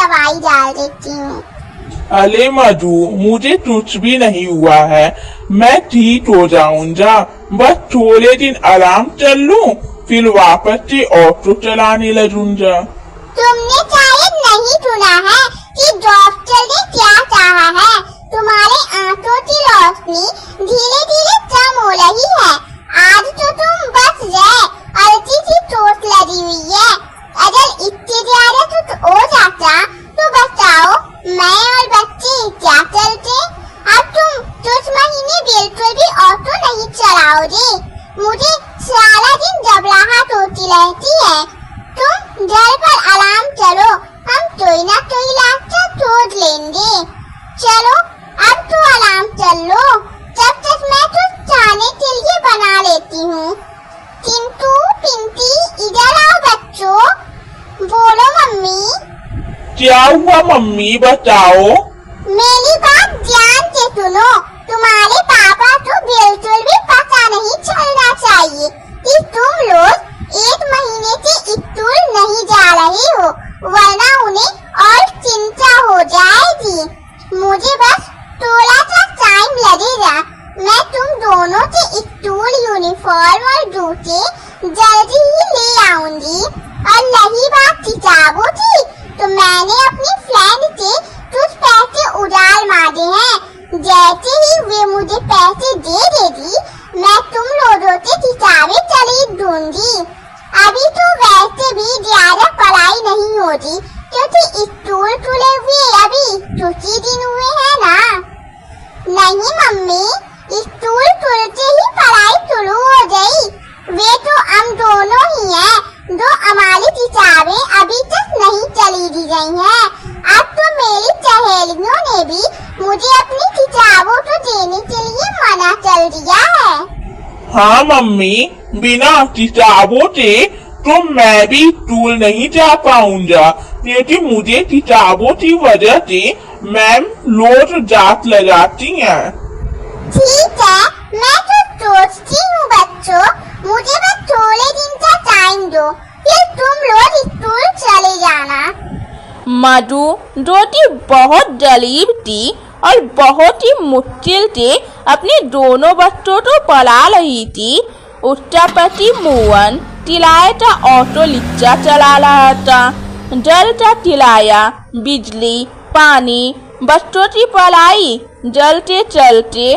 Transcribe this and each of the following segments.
दवाई डाल देती हूँ। अरे मधु, मुझे कुछ भी नहीं हुआ है, मैं ठीक हो जाऊंगा। बस थोड़े दिन आराम कर लूं, फिर वापस से ऑटो चलाने लगूंगा। तुमने शायद नहीं सुना है कि डॉक्टर ने क्या कहा है। तुम्हारे आंखों की रोशनी धीरे धीरे कम हो रही है। आज तो तुम बच गए, हल्की सी चोट लगी हुई है। अगर इससे ज्यादा कुछ हो जाता तो बताओ, मैं और बच्चे क्या करते? अब तुम कुछ महीने बिल्कुल भी ऑटो नहीं चलाओगे। मुझे सारा दिन घबराहट होती रहती है। तुम घर पर आराम करो, हम कोई ना कोई रास्ता खोज लेंगे। चलो अब तो आराम कर लो, जब तक मैं कुछ खाने के लिए बना लेती हूँ। चिंटू, पिंकी, इधर आओ बच्चों। बोलो मम्मी। क्या हुआ मम्मी, बताओ। मेरी बात ध्यान से सुनो। तुम्हारे पापा को बिल्कुल भी पता नहीं चलना चाहिए कि तुम लोग 1 महीने से स्कूल नहीं जा रहे हो, वरना उन्हें और चिंता हो जाएगी। मुझे बस थोड़ा सा टाइम लगेगा। मैं तुम दोनों के स्कूल यूनिफॉर्म और जूते जल्दी ही ले आऊंगी। और रही बात किताबों की, तो मैंने अपनी फ्रेंड से कुछ पैसे उधार मांगे हैं। जैसे ही वे मुझे पैसे दे देगी, मैं तुम लोगों से किताबें खरीद दूंगी। अभी तो वैसे भी ज्यादा पढ़ाई नहीं होती, क्योंकि स्कूल खुले हुए अभी कुछ ही दिन हुए हैं ना। नहीं मम्मी, स्कूल खुलते ही पढ़ाई शुरू हो गई। वे तो हम दोनों ही हैं जो हमारी किताबें अभी तक नहीं खरीदी गई हैं। अब तो मेरी सहेलियों ने भी मुझे अपनी किताबों को देने के लिए मना कर दिया है। हाँ मम्मी, बिना किताबों के तो मैं भी स्कूल नहीं जा पाऊंगा, क्योंकि मुझे किताबों की वजह से मैम रोज डांट लगाती हैं। ठीक है, मैं तो सोचती हूँ बच्चों, मुझे बस थोड़े दिन का टाइम दो, फिर तुम लोग स्कूल चले जाना। मधु जो कि बहुत गरीब थी और बहुत ही मुश्किल से अपने दोनों बच्चों को पढ़ा रही थी, उसका पति मोहन किराए का ऑटो रिक्शा चला रहा था। जल का किराया, बिजली, पानी, बच्चों की पढ़ाई जलते चलते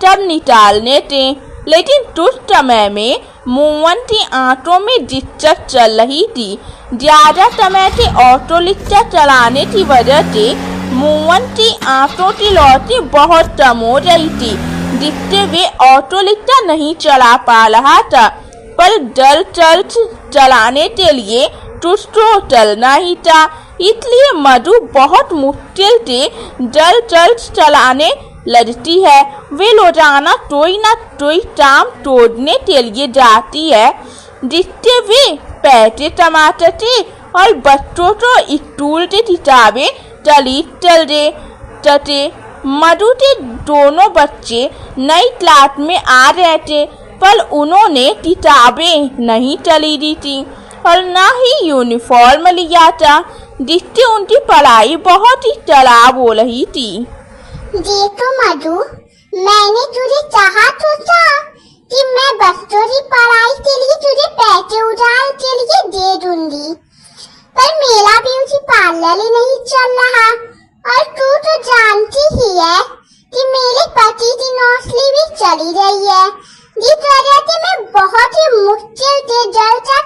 सब निकालने थे। लेकिन कुछ समय में मोहन की आंखों में दिक्कत चल रही थी। ज्यादा समय से ऑटो रिक्शा चलाने की वजह से मोहन की आंखों की रोशनी बहुत कम हो रही थी, जिससे वे ऑटो रिक्शा नहीं चला पा रहा था। पर जल चलाने के लिए कुछ तो चलना ही था, इसलिए मधु बहुत मुश्किल से जल चलाने लगती है। वे रोजाना कोई न कोई काम तोड़ने के लिए जाती है, जिससे वे पैसे कमाते थे और बच्चों को स्कूल की किताबें खरीद चलते। मधु के दोनों बच्चे नई क्लास में आ रहे थे, पर उन्होंने किताबें नहीं खरीदी थी और न ही यूनिफॉर्म लिया था, जिससे उनकी पढ़ाई बहुत ही खराब हो रही थी। देखो मधु, मैंने तुझे कहा तो था कि मैं बच्चों की पढ़ाई के लिए तुझे पैसे उधार के लिए दे दूंगी, पर मेरा ब्यूटी पार्लर ही नहीं चल रहा। और तू तो जानती ही है कि मेरे पति की नौकरी भी चली रही है, जिस वजह से मैं बहुत ही मुश्किल से जल्द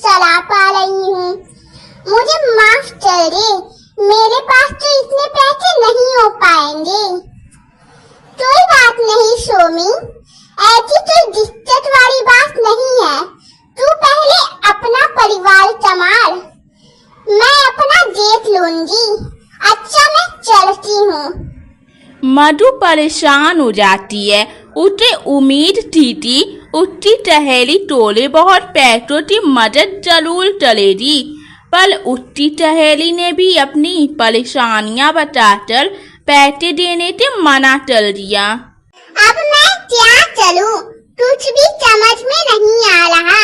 चला पा रही हूँ। मुझे माफ कर दे, मेरे पास तो इतने पैसे नहीं हो पाएंगे। कोई बात नहीं सोमी, ऐसी कोई दिक्कत वाली बात नहीं है। तू पहले अपना परिवार संभाल, मैं अपना देख लूंगी। अच्छा, मैं चलती हूँ। मधु परेशान हो जाती है। उसे उम्मीद थी कि उसकी सहेली टोले बहुत पैसों की मदद जरूर करेगी, पर उसकी सहेली ने भी अपनी परेशानियां बताकर पैसे देने से मना कर दिया। अब मैं क्या करूं? कुछ भी समझ में नहीं आ रहा।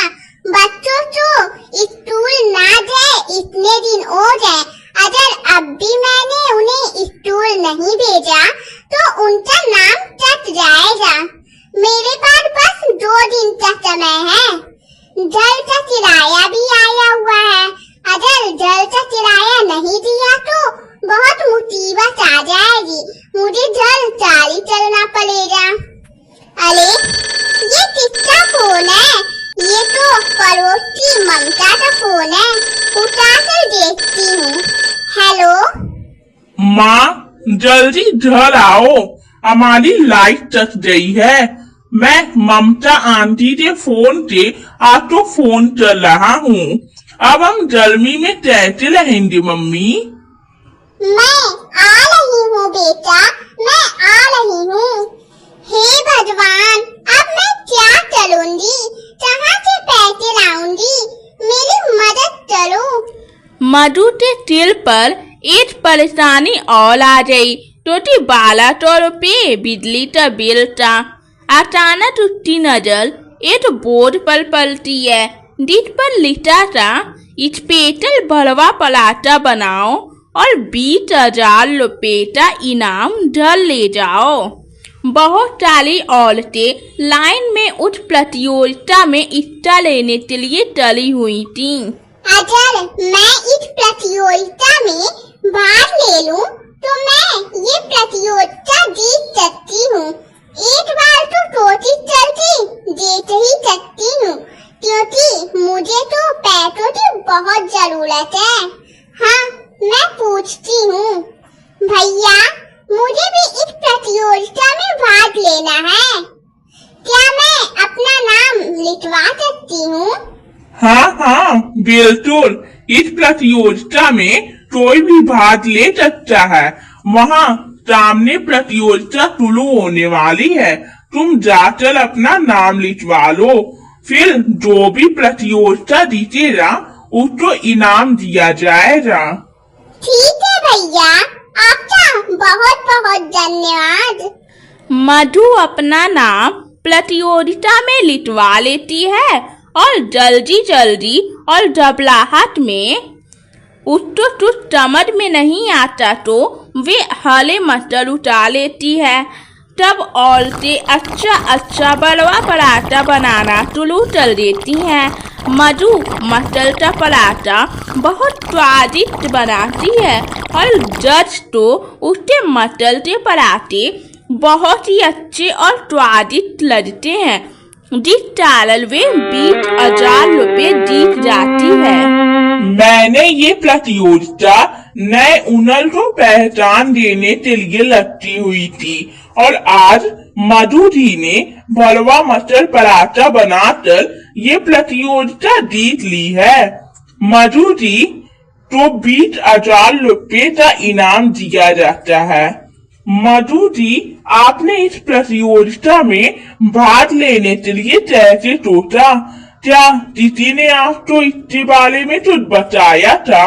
बच्चों तो स्कूल ना जाए इतने दिन हो गए, अगर अब किराया भी आया हुआ है। अगर जल्द से किराया नहीं दिया तो बहुत मुसीबत आ जाएगी, मुझे जल्द चाली चलना पड़ेगा। अरे ये किसका फोन है? ये तो पड़ोस की ममता का फोन है, उठाकर देखती हूँ। हेलो माँ जल्दी घर आओ, हमारी लाइट चट गई है। मैं ममता आंटी के फोन से आपको फोन कर रहा हूँ। अब हम गर्मी में कैसे रहेंगे मम्मी? मैं आ रही हूँ बेटा, मैं आ रही हूँ। हे भगवान, अब मैं क्या करूँगी? कहाँ से पैसे लाऊंगी? मेरी मदद करो। मधु के दिल पर एक परेशानी और आ गई, क्योंकि 1200 रुपये बिजली का बिल था। अचानक उसकी नजर एक बोर्ड पर पलती है, जिस पर लिखा था स्पेशल भरवा पराठा बनाओ और 20,000 रुपये का इनाम घर ले जाओ। बहुत सारी औरतें लाइन में उस प्रतियोगिता में हिस्सा लेने के लिए चली हुई थी। अगर मैं इस प्रतियोगिता में भाग ले लूं, तो मैं ये प्रतियोगिता जीत सकती हूँ। एक बार तो कोशिश करके जीत ही सकती हूँ, क्योंकि मुझे तो पैसों की बहुत जरूरत है। हाँ, मैं पूछती हूँ, भैया मुझे भी इस प्रतियोगिता में भाग लेना है, क्या मैं अपना नाम लिखवा सकती हूँ? हाँ हाँ बिल्कुल, इस प्रतियोगिता में कोई भी भाग ले सकता है। वहाँ सामने प्रतियोगिता शुरू होने वाली है, तुम जाकर अपना नाम लिखवा लो। फिर जो भी प्रतियोगिता जीतेगा उसको इनाम दिया जाएगा। ठीक है भैया, आपका बहुत बहुत धन्यवाद। मधु अपना नाम प्रतियोगिता में लिखवा लेती है और जल्दी जल्दी और घबराहट में उसको कुछ समझ में नहीं आता तो वे हले मटर उठा लेती है। तब औरतें अच्छा बड़वा पराठा बनाना शुरू कर देती हैं। मधु मटर का पराठा बहुत स्वादिष्ट बनाती है और जज तो उसके मटर के पराठे बहुत ही अच्छे और स्वादिष्ट लगते हैं, जिस कारण वे 20,000 रुपये जीत जाती है। मैंने ये प्रतियोगिता नए हुनर को पहचान देने के लिए लगती हुई थी और आज मधु जी ने भरवा मटर पराठा बनाकर ये प्रतियोगिता जीत ली है। मधु जी तो 20,000 रुपये का इनाम दिया जाता है। मधु जी, आपने इस प्रतियोगिता में भाग लेने के लिए कैसे सोचा? क्या किसी ने आपको इसके बारे में कुछ बताया था?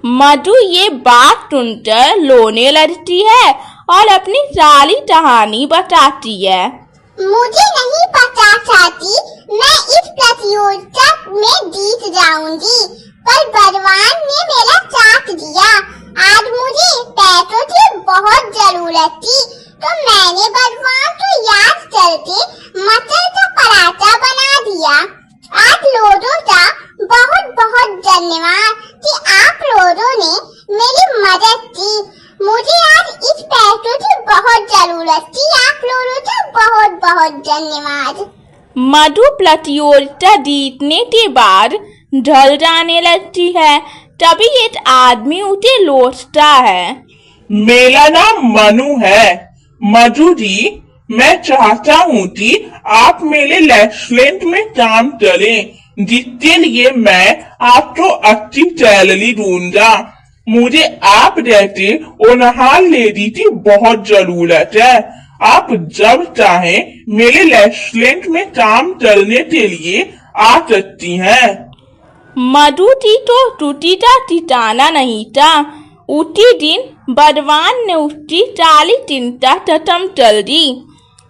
मधु ये बात सुनकर रोने लगती है और अपनी सारी कहानी बताती है। मुझे नहीं पता था कि मैं इस प्रतियोगिता में जीत जाऊंगी, पर भगवान ने मेरा साथ दिया। आज मुझे पैसों की बहुत जरूरत थी, तो मैंने भगवान को याद करके मटर का पराठा बना दिया। आप लोगों का बहुत बहुत धन्यवाद कि आप लोगों ने मेरी मदद की। मुझे आज इस पैसों की बहुत जरूरत थी। आप लोगों का बहुत बहुत धन्यवाद। मधु प्रतियोगिता जीतने के बाद ढल जाने लगती है। तभी एक आदमी उसे लौटता है। मेरा नाम मनु है। मधु जी, मैं चाहता हूँ कि आप मेरे रेस्टोरेंट में काम करें, जिसके लिए मैं आपको अच्छी सैलरी दूंगा। मुझे आप जैसे होनहार लेडी की बहुत जरूरत है। आप जब चाहें मेरे रेस्टोरेंट में काम करने के लिए आ सकती हैं। मधु जी तो टूटी का ठिकाना नहीं था। उसी दिन भगवान ने उसकी सारी चिंता खत्म कर दी।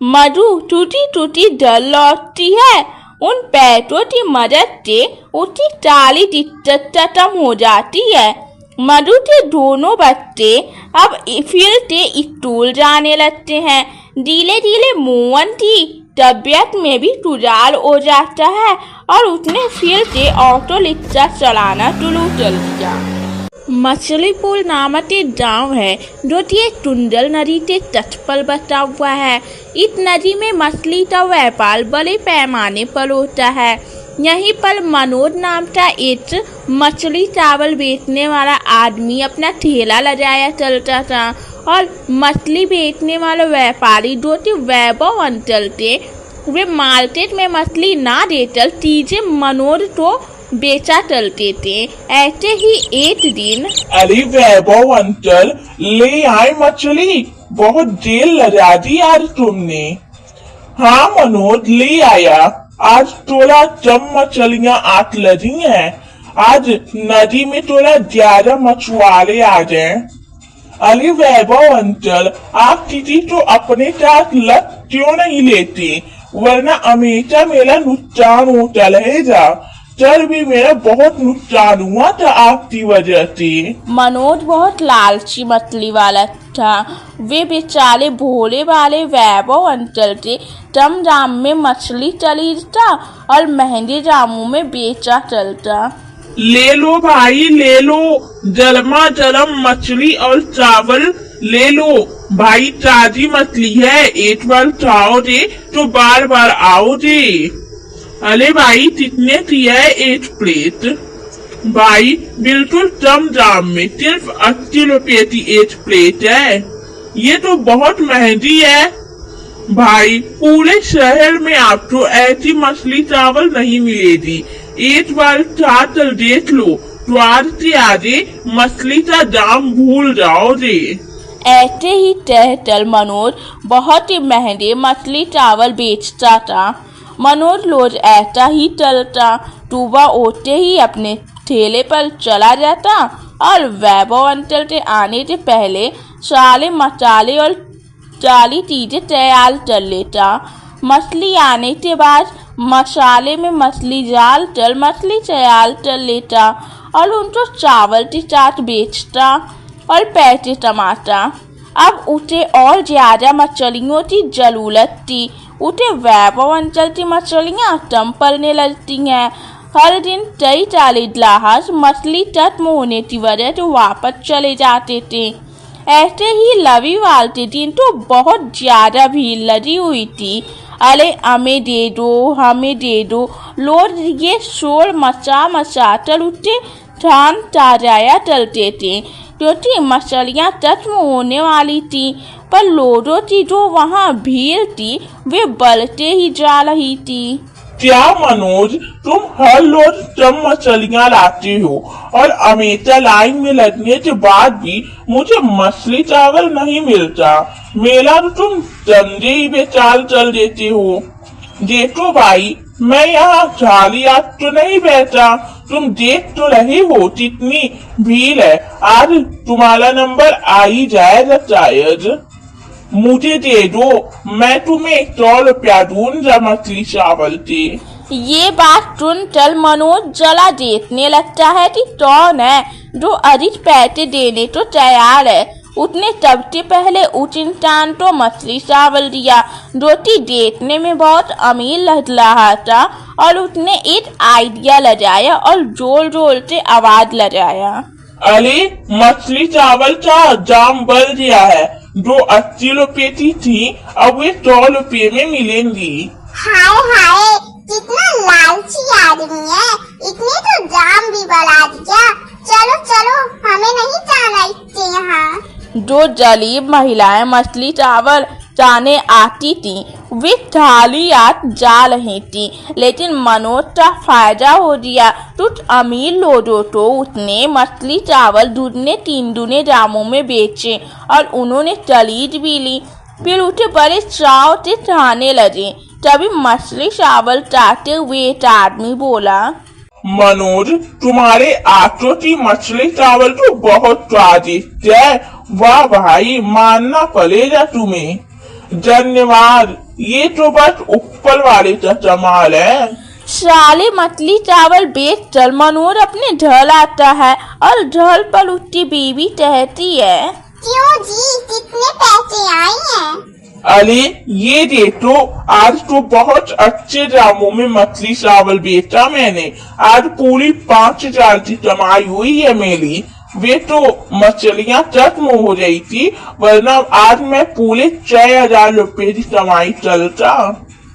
मधु टूटी टूटी घर लौटती है। उन पैसों की मदद से उसकी सारी दिक्कत खत्म हो जाती है। मधु के दोनों बच्चे अब फिर से स्कूल जाने लगते हैं। धीरे धीरे मोहन की तबीयत में भी सुधार हो जाता है और उसने फिर से ऑटो रिक्शा चलाना शुरू कर दिया। मछली पुल नामक एक गाँव है जो कि एक सुंदर नदी के तट पर बसा हुआ है। इस नदी में मछली का व्यापार बड़े पैमाने पर होता है। यहीं पर मनोज नाम का एक मछली चावल बेचने वाला आदमी अपना ठेला लगाया चलता था और मछली बेचने वाले व्यापारी जो कि वैभव अंचल थे, वे मार्केट में मछली ना देकर सीधे मनोज को बेचा चलते थे। ऐसे ही एक दिन, अरे वैभव अंकल, ले आए मछली, बहुत देर लगा दी आज तुमने। हाँ मनोज, ले आया। आज थोड़ा कम मछलियाँ आठ लगी हैं। आज नदी में थोड़ा ज्यादा मछुआरे आ गए। अरे वैभव अंकल, आप किसी तो अपने साथ लग क्यों नहीं लेते, वरना हमेशा मेरा नुकसान होता रहेगा। चल भी मेरा बहुत नुकसान हुआ था आपकी वजह से। मनोज बहुत लालची मछली वाला था। वे बेचारे भोले वाले वैभव अंचल के कम दाम में मछली खरीदता और महंगे दामों में बेचा चलता। ले लो भाई, ले लो, गरमा गरम मछली और चावल ले लो भाई, ताजी मछली है, एक बार खाओगे तो बार बार आओगे। अरे भाई, कितने की है एक प्लेट? भाई बिल्कुल कम दाम में, सिर्फ 80 रुपए की एक प्लेट है। ये तो बहुत महंगी है भाई, पूरे शहर में आपको ऐसी मछली चावल नहीं मिलेगी। एक बार खाकर देख लो तो आज से आगे मछली का दाम भूल जाओगे। ऐसे ही टहटल मनोज बहुत ही महंगे मछली चावल बेचता था। मनोज रोज ऐसा ही चलता, सुबह उठते ही अपने ठेले पर चला जाता और वैभव अंचल के आने से पहले सारे मसाले और सारी चीजें तैयार कर लेता। मछली आने के बाद मसाले में मछली जाल कर मछली तैयार कर लेता और उनको चावल के साथ बेचता और पैसे कमाता। अब उसे और ज्यादा मछलियों की जरूरत थी। उसे वैभव अंचल की मछलियाँ कम पड़ने लगती हैं। हर दिन कई चालीस जहाज मछली खत्म होने की वजह से वापस चले जाते थे। ऐसे ही रविवार के दिन तो बहुत ज्यादा भीड़ लगी हुई थी। अरे हमें दे दो, हमें दे दो, लोग ये शोर मचा कर उसे ठान ताजाया चलते थे क्योंकि मछलियाँ खत्म होने वाली थी। पर लोगों की जो वहाँ भीड़ थी वे बढ़ते ही जा रही थी। क्या मनोज, तुम हर रोज कम मछलियाँ लाते हो और हमेशा लाइन में लगने के बाद भी मुझे मछली चावल नहीं मिलता। मेरा तो तुम धंधे ही बेचाल चल देते हो। देखो भाई, मैं यहाँ खाली आज तो नहीं बैठा, तुम देख तो रहे हो कितनी भीड़ है। आज तुम्हारा नंबर आ ही जाएगा शायद। मुझे दे दो, मैं तुम्हें 100 रुपया दूंगा मछली चावल के। ये बात सुनकर मनोज जला देखने लगता है कि कौन है जो अधिक पैसे देने तो तैयार है। उसने सबसे पहले उस इंसान को मछली चावल दिया जो कि देखने में बहुत अमीर लग रहा था और उसने एक आइडिया लगाया और जोर जोर से आवाज लगाया। अरे मछली चावल का दाम बढ़ गया है, जो 80 रुपए की थी अब वे 100 रुपए में मिलेंगी। हाय हाय, कितना लालची आदमी है, इतने तो दाम भी बढ़ा दिया। चलो चलो, हमें नहीं जाना इससे यहाँ। जो गरीब महिलाएं मछली चावल जाने आती थी वे थाली आज जा रही थी, लेकिन मनोज का फायदा हो गया। कुछ अमीर लोगों को उसने मछली चावल दूसरे 3 दूने दामों में बेचे और उन्होंने खरीद भी ली। फिर उसे बड़े चाव से खाने लगे। तभी मछली चावल चाहते हुए एक आदमी बोला, मनोज, तुम्हारे आटो की मछली चावल तो बहुत स्वादिष्ट है। वाह भाई, मानना पड़ेगा तुम्हें। धन्यवाद, ये तो बस ऊपर वाले का कमाल है। साले मछली चावल बेच कर मनोज अपने ढल आता है और ढल पर उसकी बीवी कहती है, क्यों जी, कितने पैसे आए हैं? अरे ये देखो, आज तो बहुत अच्छे दामों में मछली चावल बेचा मैंने। आज पूरी 5,000 की कमाई हुई है मेरी। वे तो मछलियाँ खत्म हो रही थी, वरना आज मैं पूरे 6,000 रुपए की कमाई चलता।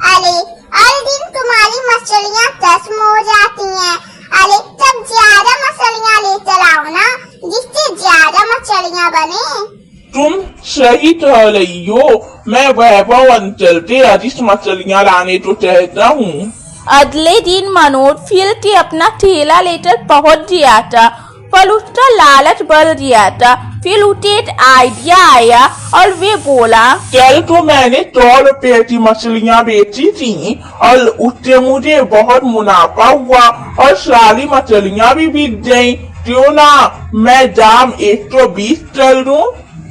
अरे हर दिन तुम्हारी मछलियाँ खत्म हो जाती हैं। अरे तब ज्यादा मछलियाँ लेकर आओ ना, जिससे ज्यादा मछलियाँ बने। तुम सही कह रही हो, मैं वैभव अंचल से अधिक मछलियाँ लाने तो चाहता हूँ। अगले दिन मनोज फिर के अपना ठेला लेकर पहुंच गया था, पर उसका लालच बढ़ गया था। फिर उसे एक आइडिया आया और वे बोला, कल तो मैंने 100 रुपए की मछलियाँ बेची थी और उससे मुझे बहुत मुनाफा हुआ और सारी मछलियाँ भी बिक गयी। क्यों ना मैं दाम 120 कर दूं?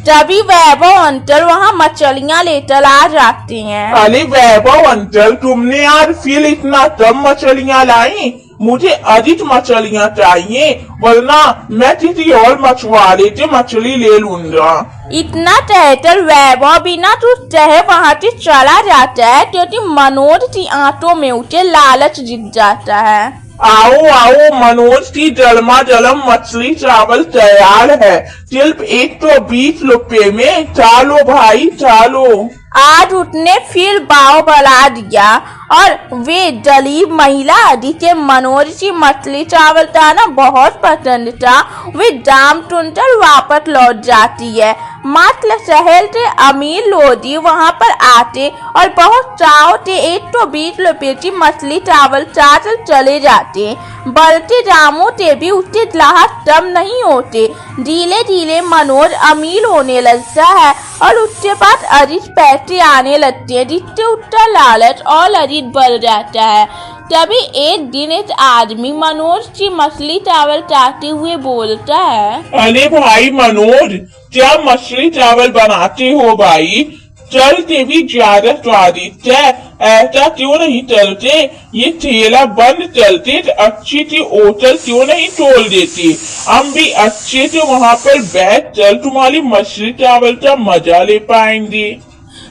तभी वैभव अंकल वहाँ मछलियाँ लेकर आ जाते हैं। अरे वैभव अंकल, तुमने यार फिर इतना कम मछलियाँ लाई? मुझे अधिक मछलियाँ चाहिए, वरना मैं किसी और मछुआरे से मछली ले लूंगा। इतना कहकर वैभव बिना कुछ कहे वहाँ से चला जाता है, क्योंकि मनोज की आंखों में उसे लालच दिख जाता है। आओ आओ, मनोज की जलमा जलम मछली चावल तैयार है, सिर्फ 120 रुपए में। चालो भाई चालो। आज उसने फिर भाव बढ़ा दिया और वे गरीब महिला जिसे मनोज की मछली चावल का ना बहुत पसंद था, वे दाम सुनकर वापस लौट जाती है। मात्र शहर से अमीर लोग वहाँ पर आते और बहुत चाव से 120 रुपए की मछली चावल चाट चले जाते। बढ़ते दामों से भी उसके ग्राहक कम नहीं होते। धीरे धीरे मनोज अमीर होने लगता है और उसके पास अधिक पैसे आने लगते हैं, जिससे उसका लालच और अधिक बढ़ जाता है। तभी एक दिन एक आदमी मनोज की मछली चावल चाटते हुए बोलता है, अरे भाई मनोज, क्या मछली चावल बनाते हो भाई? चलते भी ज्यादा स्वादिष्ट है, ऐसा क्यों नहीं चलते? ये ठेला बंद चलते तो अच्छी सी होटल क्यों नहीं खोल देते? हम भी अच्छे से वहाँ पर बैठ कर तुम्हारी मछली चावल का मजा ले पाएंगे।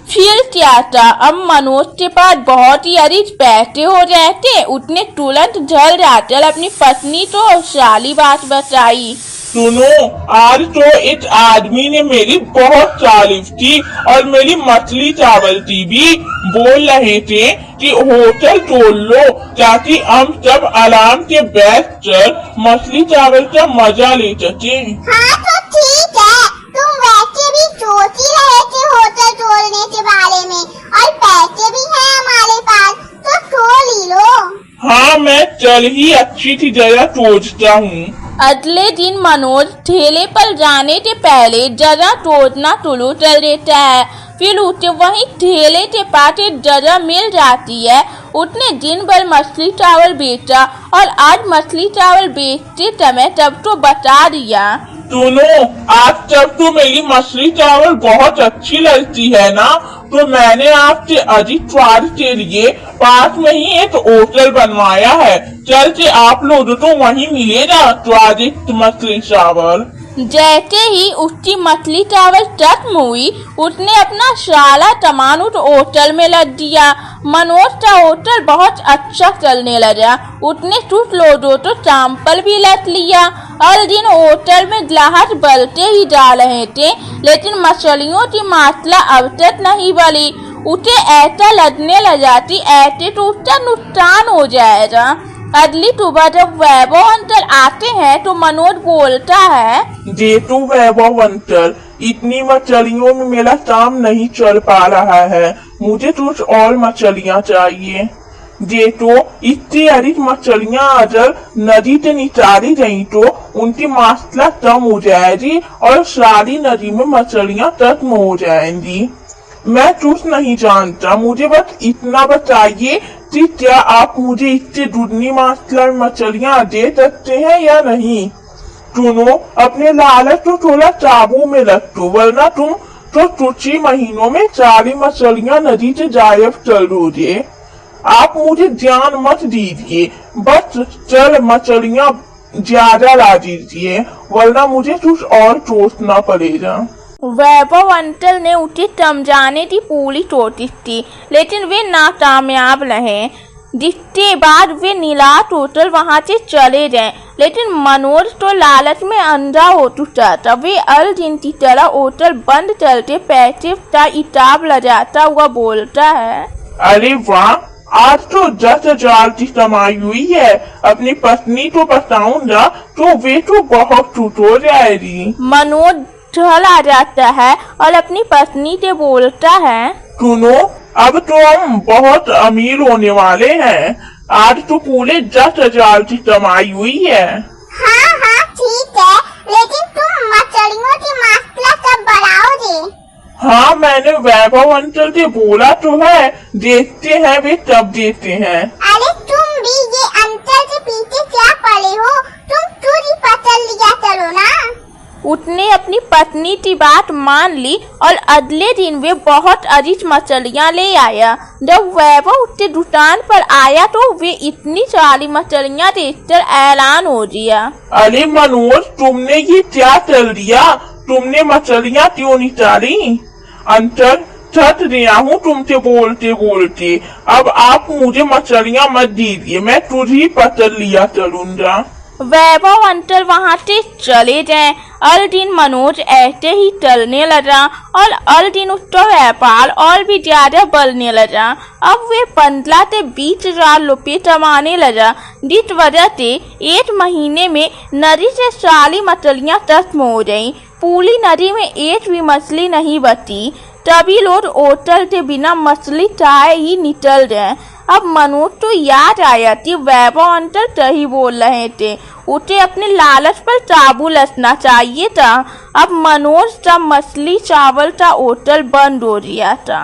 फिर क्या था, अब मनोज के पास बहुत ही अधिक पैसे हो जाते। उसने तुरंत झल जाकर अपनी पत्नी को सारी बात बताई। सुनो, आज तो एक आदमी ने मेरी बहुत तारीफ की और मेरी मछली चावल की भी। बोल रहे थे कि होटल खोल लो ताकि हम सब आराम से बैठ कर मछली चावल का मजा ले सके। हाँ तो ठीक है, तुम वैसे भी सोच ही रहे थे होटल खोलने के बारे में, और पैसे भी हैं हमारे पास, तो खोल ही लो। हाँ, मैं चल ही अच्छी सी जगह सोचता हूँ। अगले दिन मनोज ठेले पर जाने से पहले जगह तोड़ना शुरू कर देता है। फिर उसे वहीं ठेले के पास एक जगह मिल जाती है। उसने दिन भर मछली चावल बेचा और आज मछली चावल बेचते समय तब तो बता दिया। सुनो, आज तक तो मेरी मछली चावल बहुत अच्छी लगती है ना, तो मैंने आपसे अधिक स्वाद के लिए पास में ही एक होटल बनवाया है। चल के आप लोग तो वहीं मिलेगा स्वादिष्ट मछली चावल। जैसे ही उसकी मछली चावल खत्म हुई, उसने अपना सारा सामान उस होटल में लग दिया। मनोज का होटल बहुत अच्छा चलने लगा। उसने कुछ लोगों तो सैंपल भी लग लिया और दिन होटल में ग्राहक बढ़ते ही जा रहे थे, लेकिन मछलियों की मात्रा अब तक नहीं बढ़ी। उसे ऐसा लगने लगा कि ऐसे तो उसका नुकसान हो जाएगा। अगली सुबह जब वैभव अंकल आते हैं तो मनोज बोलता है, जेठू वैभव अंकल, इतनी मछलियों में मेरा काम नहीं चल पा रहा है, मुझे कुछ और मछलियाँ चाहिए। जेठू, इतनी अधिक मछलियाँ अगर नदी से निकाली गई तो उनकी मात्रा कम हो जाएगी और सारी नदी में मछलियाँ खत्म हो जाएंगी। मैं कुछ नहीं जानता, मुझे बस इतना बताइए कि क्या आप मुझे इससे दुगनी मात्रा में मछलियाँ दे सकते हैं या नहीं? सुनो, अपने लालच को थोड़ा काबू में रखो, वरना तुम तो कुछ ही महीनों में सारी मछलियाँ नदी से गायब कर दोगे। आप मुझे ध्यान मत दीजिए, बस चल मछलियाँ ज्यादा ला दीजिए, वरना मुझे कुछ और सोचना पड़ेगा। वैभव अंकल ने उसे समझाने की पूरी कोशिश की, लेकिन वे नाकामयाब रहे, जिसके बाद वे निराश होकर वहां से चले गए। लेकिन मनोज तो लालच में अंधा हो चुका था। वे हर दिन की तरह होटल बंद करके पैसे का हिसाब लगाता हुआ बोलता है, अरे वाह, आज तो 10,000 की कमाई हुई है। अपनी पत्नी को बताऊंगा तो वे तो बहुत खुश हो जाएगी। मनोज चला जाता है और अपनी पत्नी से बोलता है, सुनो, अब तो हम बहुत अमीर होने वाले हैं। आज तो पूरे 10,000 की कमाई हुई है। हाँ हाँ ठीक है, लेकिन तुम मछलियों की मात्रा कब बढ़ाओगे? हाँ, मैंने वैभव अंकल से बोला तो है, देखते हैं वे कब देते हैं। अरे तुम भी ये अंकल के पीछे क्या पड़े हो? तुम चोरी पकड़ लिया करो ना। उसने अपनी पत्नी की बात मान ली और अगले दिन वे बहुत अधिक मछलियाँ ले आया। जब वैभव उसके दुकान पर आया तो वे इतनी सारी मछलियाँ देखकर ऐलान हो गया, अरे मनोज, तुमने ये क्या कर दिया? तुमने मछलियाँ क्यों निकाली? अंकल, थक गया हूँ तुमसे बोलते बोलते। अब आप मुझे मछलियाँ मत दीजिए, मैं खुद ही पकड़ लिया करूँगा। वैभव अंकल वहां से चले गए। हर दिन मनोज ऐसे ही चलने लगा और हर दिन उसका व्यापार और भी ज्यादा बढ़ने लगा। अब वे 15 से 20,000 रुपये कमाने लगा, जिस वजह से एक महीने में नदी से सारी मछलियाँ खत्म हो गयी। पूरी नदी में एक भी मछली नहीं बची। तभी लोग होटल के बिना मछली खाए ही निकल गए। अब मनोज तो याद आया कि वैभव अंकल सही बोल रहे थे, उसे अपने लालच पर काबू रखना चाहिए था। अब मनोज का मछली चावल का होटल बंद हो गया था।